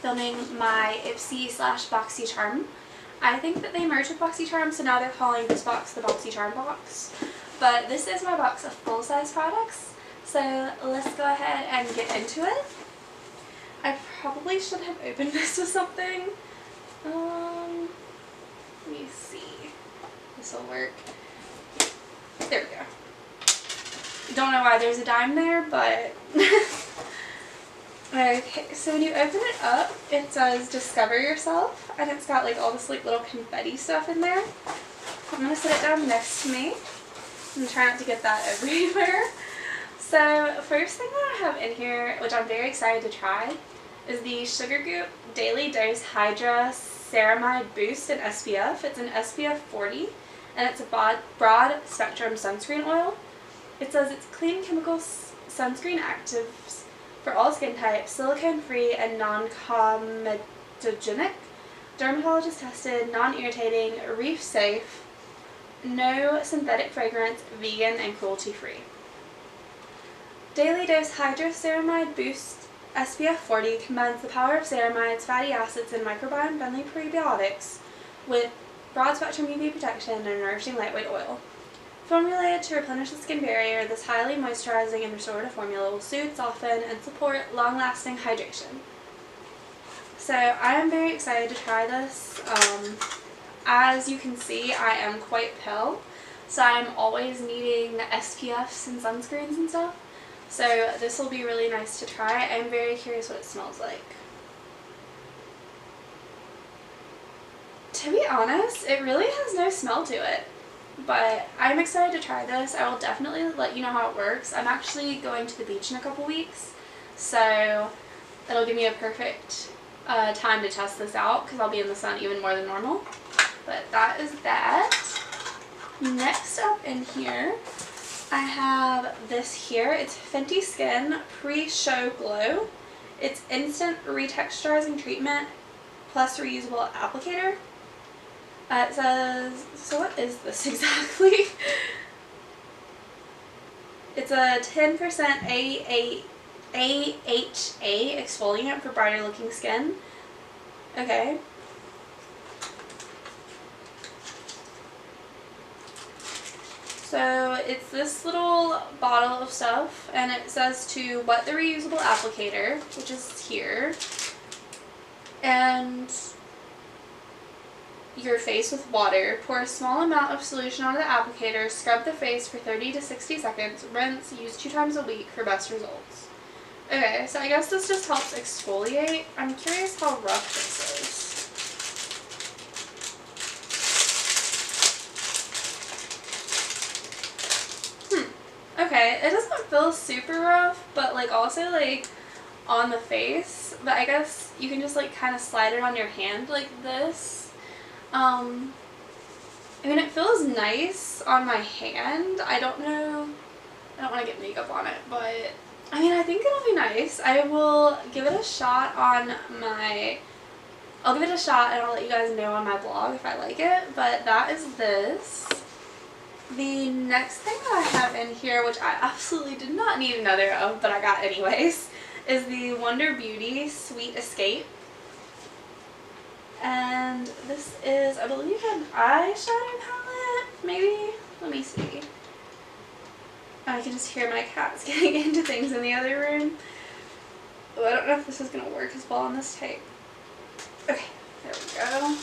filming my Ipsy slash BoxyCharm. I think that they merged with BoxyCharm, so now they're calling this box the BoxyCharm box. But this is my box of full-size products, so let's go ahead and get into it. I probably should have opened this with something. Let me see. This will work. There we go. Don't know why there's a dime there, but okay, so when you open it up, it says discover yourself, and it's got like all this like little confetti stuff in there. I'm going to set it down next to me and try not to get that everywhere. So first thing that I have in here, which I'm very excited to try, is the Sugar Goop Daily Dose Hydra Ceramide Boost in SPF. It's an SPF 40, and it's a broad spectrum sunscreen oil. It says it's clean chemical sunscreen actives for all skin types, silicone free and non-comedogenic, dermatologist tested, non-irritating, reef safe, no synthetic fragrance, vegan and cruelty free. Daily Dose Hydra Ceramide Boost SPF 40 combines the power of ceramides, fatty acids, and microbiome friendly prebiotics with broad spectrum UV protection and a nourishing lightweight oil. Formulated to replenish the skin barrier, this highly moisturizing and restorative formula will soothe, soften, and support long-lasting hydration. So I am very excited to try this. As you can see, I am quite pale, so I'm always needing SPFs and sunscreens and stuff. So this will be really nice to try. I'm very curious what it smells like. To be honest, it really has no smell to it. But I'm excited to try this. I will definitely let you know how it works. I'm actually going to the beach in a couple weeks, so it'll give me a perfect time to test this out because I'll be in the sun even more than normal. But that is that. Next up in here, I have this here. It's Fenty Skin Pre-Show Glow. It's instant retexturizing treatment plus reusable applicator. It says, so what is this exactly? It's a 10% AHA exfoliant for brighter looking skin. Okay. So it's this little bottle of stuff, and it says to wet the reusable applicator, which is here, and your face with water. Pour a small amount of solution onto the applicator, scrub the face for 30 to 60 seconds, rinse, use 2 times a week for best results. Okay, so I guess this just helps exfoliate. I'm curious how rough this is. Okay, it doesn't feel super rough, but like also like on the face, but I guess you can just like kind of slide it on your hand like this. I mean, it feels nice on my hand. I don't know, I don't want to get makeup on it, but I mean, I think it'll be nice. I will give it a shot on I'll give it a shot and I'll let you guys know on my blog if I like it, but that is this. The next thing that I have in here, which I absolutely did not need another of, but I got anyways, is the Wonder Beauty Sweet Escape. And this is, I believe, an eyeshadow palette, maybe? Let me see. I can just hear my cats getting into things in the other room. Oh, I don't know if this is going to work as well on this tape. Okay, there we go.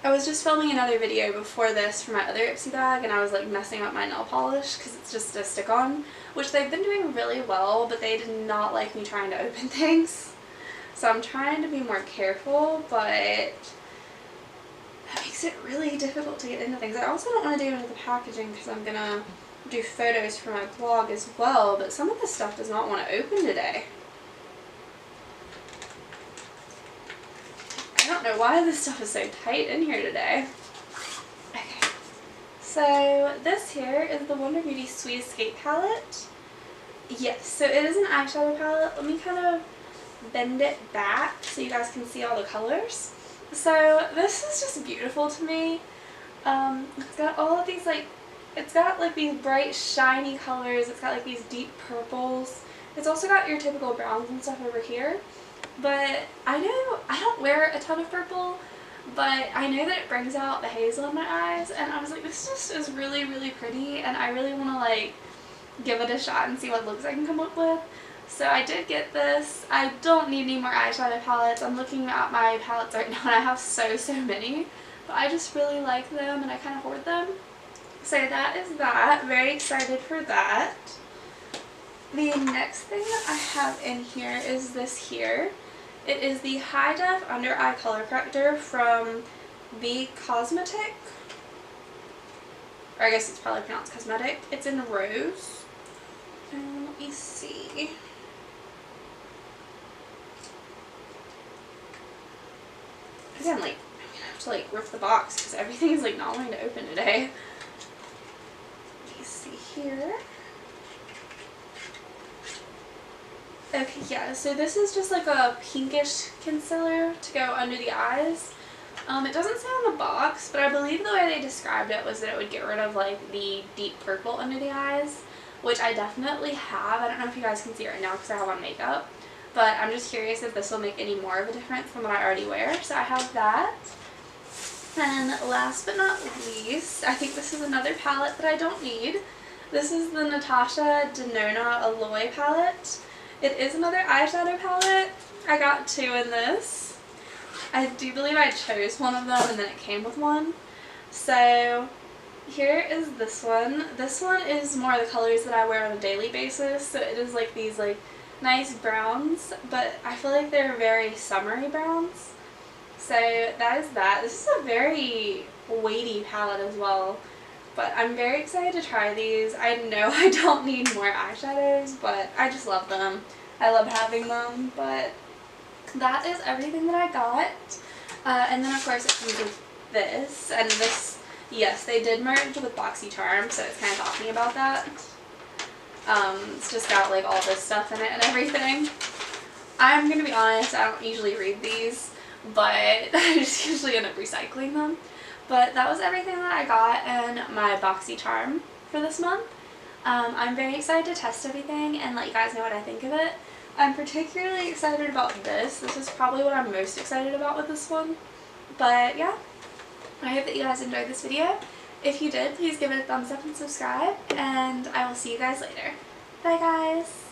I was just filming another video before this for my other Ipsy bag, and I was like messing up my nail polish because it's just a stick-on, which they've been doing really well, but they did not like me trying to open things. So I'm trying to be more careful, but that makes it really difficult to get into things. I also don't want to do into the packaging because I'm going to do photos for my blog as well, but some of this stuff does not want to open today. I don't know why this stuff is so tight in here today. Okay, so this here is the Wonder Beauty Sweet Escape palette. Yes, so it is an eyeshadow palette. Let me kind of bend it back so you guys can see all the colors. So this is just beautiful to me. It's got all of these like, it's got like these bright shiny colors. It's got like these deep purples. It's also got your typical browns and stuff over here, but I know I don't wear a ton of purple, but I know that it brings out the hazel in my eyes, and I was like, this just is really, really pretty, and I really want to like give it a shot and see what looks I can come up with. So I did get this. I don't need any more eyeshadow palettes. I'm looking at my palettes right now and I have so many, but I just really like them and I kind of hoard them. So that is that. Very excited for that. The next thing that I have in here is this here. It is the High Def Under Eye Color Corrector from BoxyCharm. Or I guess it's probably pronounced cosmetic. It's in rose. Let me see. Again, like, I'm gonna have to like rip the box because everything is like not wanting to open today. Let me see here. Okay, yeah, so this is just like a pinkish concealer to go under the eyes. It doesn't say on the box, but I believe the way they described it was that it would get rid of like the deep purple under the eyes, which I definitely have. I don't know if you guys can see it right now because I have on makeup, but I'm just curious if this will make any more of a difference than what I already wear. So I have that. And last but not least, I think this is another palette that I don't need. This is the Natasha Denona Alloy palette. It is another eyeshadow palette. I got two in this. I do believe I chose one of them and then it came with one. So here is this one. This one is more of the colors that I wear on a daily basis. So it is like these like nice browns, but I feel like they're very summery browns. So that is that. This is a very weighty palette as well, but I'm very excited to try these. I know I don't need more eyeshadows, but I just love them. I love having them, but that is everything that I got. And then of course it comes with this, and this, yes, they did merge with BoxyCharm, so it's kind of talking about that. It's just got like all this stuff in it and everything. I'm going to be honest, I don't usually read these, but I just usually end up recycling them. But that was everything that I got in my BoxyCharm for this month. I'm very excited to test everything and let you guys know what I think of it. I'm particularly excited about this. This is probably what I'm most excited about with this one. But yeah, I hope that you guys enjoyed this video. If you did, please give it a thumbs up and subscribe, and I will see you guys later. Bye guys!